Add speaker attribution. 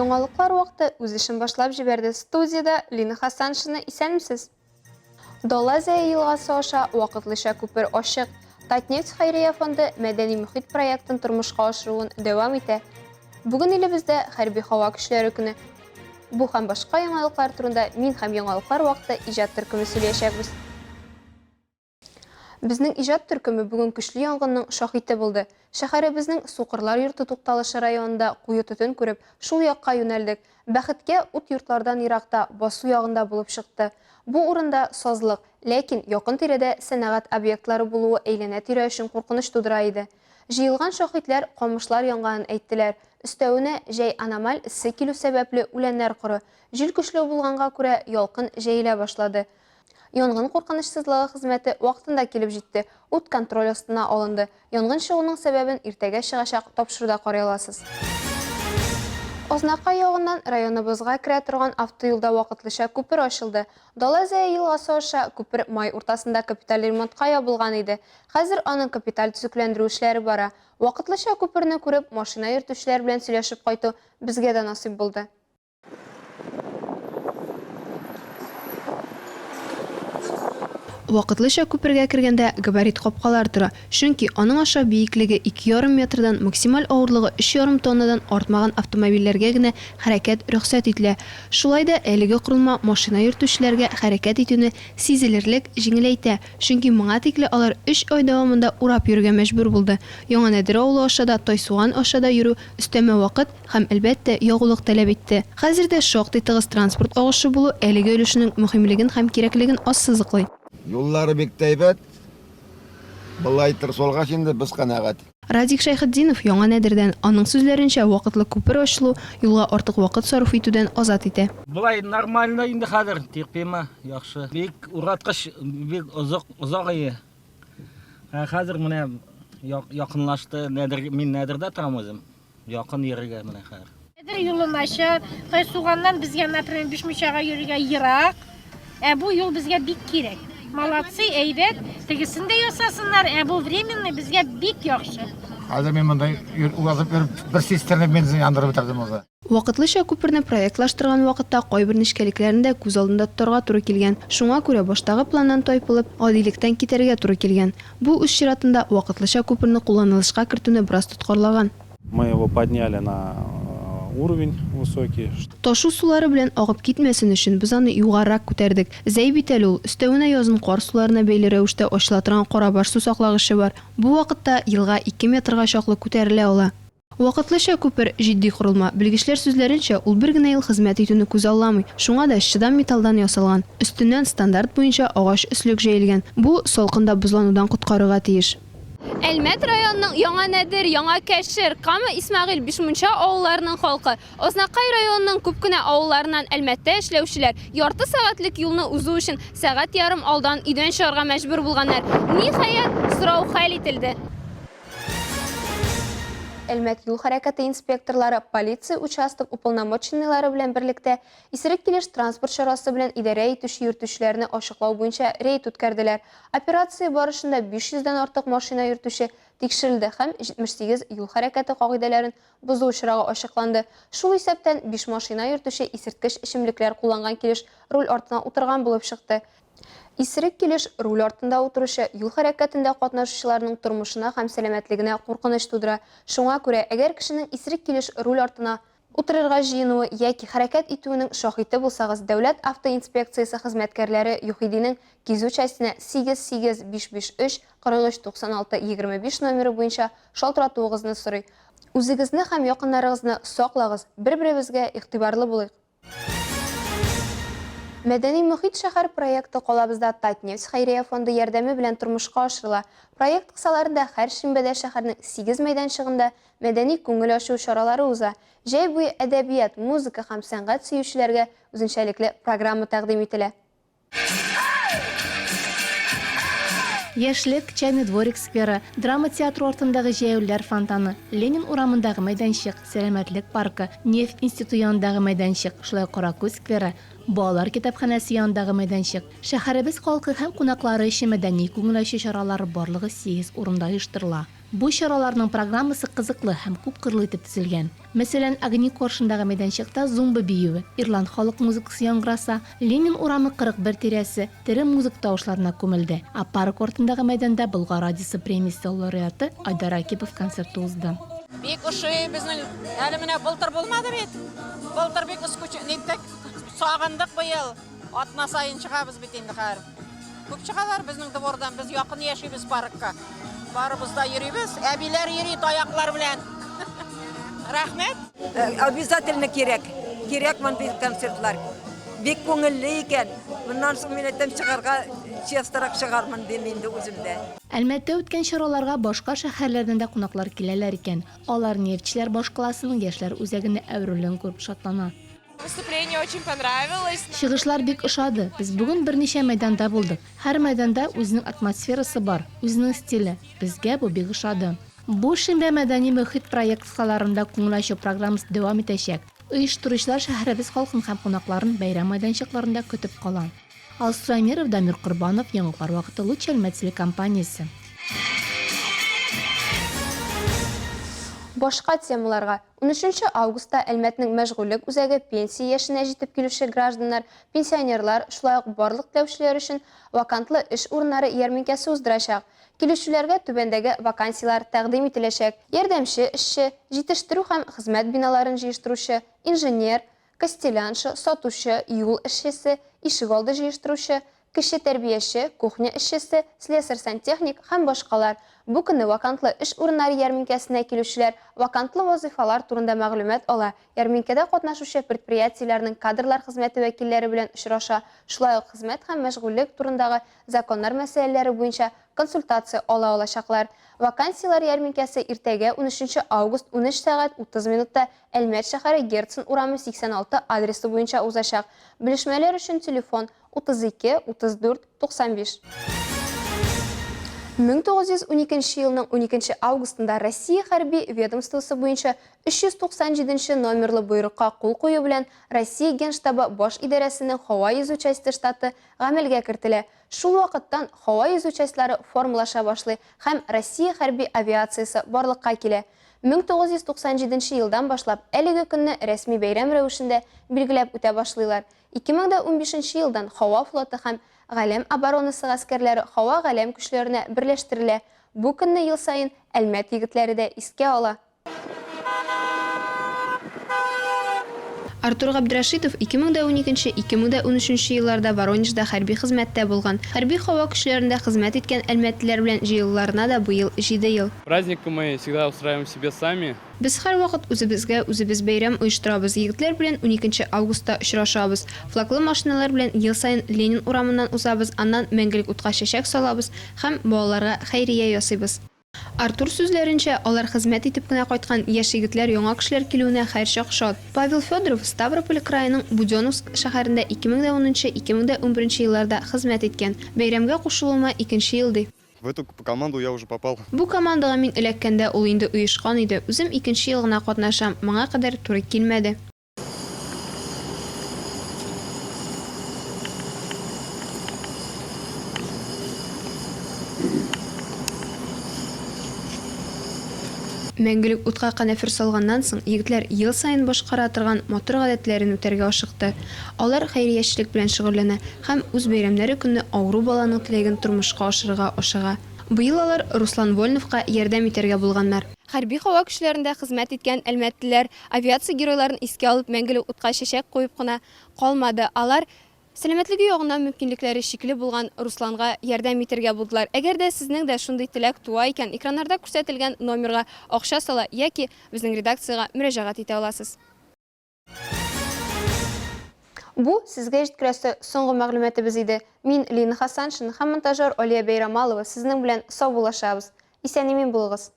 Speaker 1: Яңалыклар вакыты үз эшен башлап җибәрде. Студияда Лина Хасаншина, исәнмесез? Долазия елгасы аша вакытлыча күпер ачык. Татнефть хәйрия фонды мәдәни мөхит проектын тормышка ашыруын дәвам итә. Бүген илебездә хәрби һава көчләре көне. Бу һәм башка яңалыклар турында мин һәм яңалыклар вакыты иҗат төркеме сөйләшәбез. Безнең иҗат төркеме бүген көчле янгынның шаһиты булды. Шәһәребезнең Сукырлар йорты тукталышы районында куе төтен күреп, шул якка юнәлдек. Бәхеткә ут йортлардан еракта, басу ягында булып чыкты. Бу урында сазлык, ләкин якын тирәдә сәнәгать объектлары булуы әйләнә-тирә өчен куркыныч тудыра иде. Җыелган шаһитлар камышлар янганын әйттеләр. Өстәвенә җәй аномаль иссе килү сәбәпле үләннәр коры. Җил көчле булганга күрә ялкын җәелә башлады. Янгын куркынычсызлыгы хезмәте вакытында килеп җитте. Ут контроль астына алынды. Янгын чыгуның сәбәбен иртәгә чыгачак тапшыруда карый аласыз. Ознакай ягыннан районыбызга керә торган автоюлда вакытлыча күпер ачылды. Долазия елгасы аша күпер май уртасында капиталь ремонтка ябылган иде. Хәзер аның капиталь төзекләндерү эшләре бара. Вакытлыча күперне күреп, машина йөртүчеләр белән сөйләшеп кайту безгә дә насыйп булды. Вакытлыча күпергә кергәндә габарит капкалар тора, чөнки аның аша биеклеге 2,5 метрдан, максималь авырлыгы 3,5 тоннадан артмаган автомобильләргә генә хәрәкәт рөхсәт ителә. Шулай да әлеге корылма машина йөртүчеләргә хәрәкәт итүне сизелерлек җиңеләйтә, чөнки моңа тикле алар 3 ай дәвамында урап йөрергә мәҗбүр булды. Яңа Нәдер авылы аша да, Тайсуган аша да йөрү өстәмә вакыт һәм әлбәттә ягулык таләп итте. Хәзердә шактый тыгыз транспорт агышы булу әлеге өлешенең мөһимлеген һәм кирәклеген ассызыклый.
Speaker 2: Юллары бик тәйбәт. Былай солга инде без канәгать.
Speaker 1: Радик Шайхетдинов Яңа Нәдердән аның сүзләренчә вакытлы күпер ачылу юлга артык вакыт сарыф итүдән азат итә.
Speaker 3: Былай нормально инде хәзер, тикпеме, яхшы. Бик ураткыч, бик озак ие. Хәзер менә якынлашты, мин Нәдердә торам үзем. Якын йөрергә менә хәзер.
Speaker 4: Нәдер юлын ачып, Тайсуганнан безгә, например, Бишмичага йөрергә ерак. Бу юл безгә бик кирәк. Молодцы, әйбәт, тегесен дә ясасыннар, бу временный безгә бик яхшы.
Speaker 5: Хәзер мин монда уразып бер систерне бензин яндырып бетердем уза.
Speaker 1: Вакытлыча күперне проектлаштырган вакытта кайбер нечкәлекләрен дә күз алдында тотарга туры килгән. Шуңа күрә баштагы планнан тайпылып, гадилектән китәргә туры килгән. Бу үз чиратында вакытлыча күперне кулланылышка кертүне бераз тоткарлаган.
Speaker 6: Мы его подняли на уровень высокий.
Speaker 1: Ташу сулары белән агып китмәсен өчен без аны югарырак күтәрдек. Зәй бит әле ул, өстәвенә язын кар суларына бәйле рәвештә ачыла торган карабаш су саклагычы бар. Бу вакытта елга 2 метрга чаклы күтәрелә ала. Вакытлыча күпер җитди корылма. Белгечләр сүзләренчә, ул бер генә ел хезмәт итүне күз алламый. Шуңа да чыдам металлдан ясалган. Өстеннән стандарт буенча агач өслек җәелгән. Бу салкында бозланудан коткарырга тиеш. Әлмәт районының Яңа Нәдер, Яңа Кәшер, Кама, Исмәгыйль, Бишмунча авылларының халкы, Ознакай районының күп кенә авылларыннан Әлмәттә эшләүчеләр ярты сәгатьлек юлны узу өчен сәгать ярым алдан өйдән чыгарга мәҗбүр булганнар. Ниһаять, сорау хәл ителде. Әлмәт юл хәрәкәте инспекторлары, полиция участок уполномоченныйлары белән берлектә исерек килеш транспорт чарасы белән идарә итүче йөртүчеләрне ачыклау буенча рейд үткәрделәр. Операция барышында 500-дән артык машина йөртүче тикшерелде һәм 78 юл хәрәкәте кагыйдәләрен бозу очрагы ачыкланды. Шул исәптән 5 машина йөртүче исерткеч эчемлекләр кулланган килеш руль артына утырган булып чыкты. Исерек килеш руль артында утыручы юл хәрәкәтендә катнашучыларның тормышына һәм сәламәтлегенә куркыныч тудыра. Шуңа күрә, әгәр кешенең исерек килеш руль артына утырырга җыенуы яки хәрәкәт итүенең шаһиты булсагыз, дәүләт автоинспекциясе хезмәткәрләре Юхидинең кизү частенә 88553 4396 25 номеры буенча шалтыратуыгызны сорый. Үзегезне һәм якыннарыгызны саклагыз, бер-беребезгә игътибарлы булыйк. Мәдәни мөхит шәһәр проекты калабызда Татнефть хәйрия фонды ярдәме белән тормышка ашырыла. Проект кысаларында һәр шимбәдә шәһәрнең 8 мәйданчыгында мәдәни күңел ачу чаралары уза. Җәй буе әдәбият, музыка һәм сәнгать сөючеләргә үзенчәлекле программа тәкъдим ителә.
Speaker 7: Яшлык, Чайный дворик скверы, драма театры артындагы җәяүләр фонтаны, Ленин урамындагы мәйданчык, Сәламәтлек паркы, Нефть институты янындагы мәйданчык, шулай Каракүз скверы, Балалар китапханәсе янындагы мәйданчык. Шәһәребез халкы һәм кунаклары өчен мәдәни күңел ачу чаралары барлыгы 8 урында оештырыла. Бу чараларның программасы кызыклы һәм күп кырлы итеп төзелгән. Мәсәлән, Огни Коршындагы мәйданчыкта зумба биюе, Ирланд халык музыкасы яңгыраса, Ленин урамы 41 тирәсе тере музыка тавышларына күмелде. А парк ортындагы мәйданда Болгар радиосы премиясе лауреаты Айдар Акипов концерты узды.
Speaker 8: Бик ошый безнең әле менә былтыр булмады бит. Былтыр бик ниттек сагындык быел. Атна сайын чыгабыз бит инде хәр. Күп чыгалар безнең двордан, без якын яшибез паркка. Барыбыз да йөрибез, әбиләр йөри таяклар белән. Рәхмәт.
Speaker 9: Обязательно кирәк. Кирәк мондый концертлар. Бик күңелле икән. Моннан соң мин әйтәм чыгарга честарак чыгармын дим инде үземдә.
Speaker 7: Әлмәттә үткән чараларга башка шәһәрләрдән дә кунаклар киләләр икән. Алар Нефтьчеләр башкаласының яшьләр үзәгендә әверелгән күреп шатлана.
Speaker 8: Выступление очень понравилось.
Speaker 7: Чыгышлар бик ошады. Без бүген берничә мәйданда булдык. Һәр мәйданда үзенең атмосферасы бар, үзенең стиле. Безгә бу бик ошады. Бу шимбә мәдәни мөхит проектларында күңел ачу программасы дәвам итәчәк. Оештыручылар шәһәребез халкын һәм кунакларын бәйрәм мәйданчыкларында көтеп кала. Алсу Амиров, Дамир Курбанов, Яңгыр вакыты Луч Әлмәт телекомпаниясе.
Speaker 1: Башка темаларга 13 августта Әлмәтнең мәшгульлек үзәге пенсия яшенә җитеп килүче гражданнар, пенсионерлар, шулай ук барлык теләүчеләр өчен вакантлы эш урыннары ярминкәсе уздырачак. Килүчеләргә түбәндәге вакансиялар тәкъдим ителәчәк. Ярдәмче эшче, җитештерү һәм хезмәт биналарын җыештыручы, инженер, костелянчы, сатучы, юл эшчесе, ишегалды җыештыручы, кеше тәрбияче, кухня эшчесе, слесарь-сантехник һәм башкалар. Бу көнне вакантлы эш урыннары ярминкәсенә килүчеләр вакантлы вазыйфалар турында мәгълүмат ала. Ярминкәдә катнашучы предприятиеләрнең кадрлар хезмәте вәкилләре белән очраша, шулай ук хезмәт һәм мәшгульлек турындагы законнар мәсьәләләре буенча консультация ала алачаклар. Вакансиялар ярминкәсе иртәгә 13 август 13 сәгать 30 минутта Әлмәт шәһәре Герцен урамы 86 адресы буенча узачак. Белешмәләр өчен телефон 32 34 95. 1912 елның 12 августында Россия хәрби ведомствосы буенча 397 номерлы буйрыкка кул кую белән Россия Генштабы баш идарәсенең һава йөзү части штаты гамәлгә кертелә. Шул вакыттан һава йөзү частьлары формалаша башлый һәм Россия хәрби авиациясе барлыкка килә. 1997 елдан башлап әлеге көнне рәсми бәйрәм рәвешендә билгеләп үтә башлыйлар. 2015 елдан һава флоты һәм Галәм оборонасы гаскәрләре һава галәм көчләренә берләштерелә. Бу көнне ел сайын Әлмәт егетләре дә искә ала. Артур Габдрашитов 2012-2013 елларда Воронежда хәрби хезмәттә булган. Хәрби һава көчләрендә хезмәт иткән әлмәтлеләр белән җыелуларына да бу ел 7 ел.
Speaker 10: Праздник мы всегда устраиваем себе сами.
Speaker 1: Без һәр вакыт үзебез бәйрәм оештырабыз. Егетләр белән 12 августта очрашабыз. Флаглы машиналар белән ел сайын Ленин урамыннан узабыз, аннан мәңгелек утка чәчәк салабыз һәм балаларга хәйрия ясыйбыз. Артур сүзләренчә, алар хезмәт итеп кенә кайткан яшь егетләр яңа кешеләр килүенә һәрчак шат. Павел Федоров Ставрополь краеның Будённовск шәһәрендә 2010-2011 елларда хезмәт иткән. Бәйрәмгә кушылуыма 2нче ел ди.
Speaker 11: В эту команду я уже попал.
Speaker 1: Бу командага мин эләккәндә ул инде оешкан иде. Үзем 2нче ел гына катнашам. Моңа кадәр туры килмәде. Мәңгелек утка канәфер салганнан соң егетләр ел сайын башкара торган матур гадәтләрен үтәргә ашыкты. Алар хәйриячелек белән шөгыльләнә һәм үз бәйрәмнәре көнне авыру баланың теләген тормышка ашырга ашыга. Быел алар Руслан Вольновка ярдәм итәргә булганнар. Хәрби һава көчләрендә хезмәт иткән әлмәтлеләр авиация геройларын искә алып мәңгелек утка чәчәк куеп кына калмады. Алар сәламәтлеге ягыннан мөмкинлекләре шикле булган Русланга ярдәм итәргә булдылар. Әгәр дә сезнең дә шундый теләк туа икән, экраннарда күрсәтелгән номерга акча сала яки безнең редакциягә мөрәҗәгать итә аласыз. Бу сезгә җиткерәсе соңгы мәгълүматыбыз иде. Мин Лина Хасаншин һәм монтажер Олия Бәйрамалова сезнең белән сау булашабыз. Исән-имин булыгыз.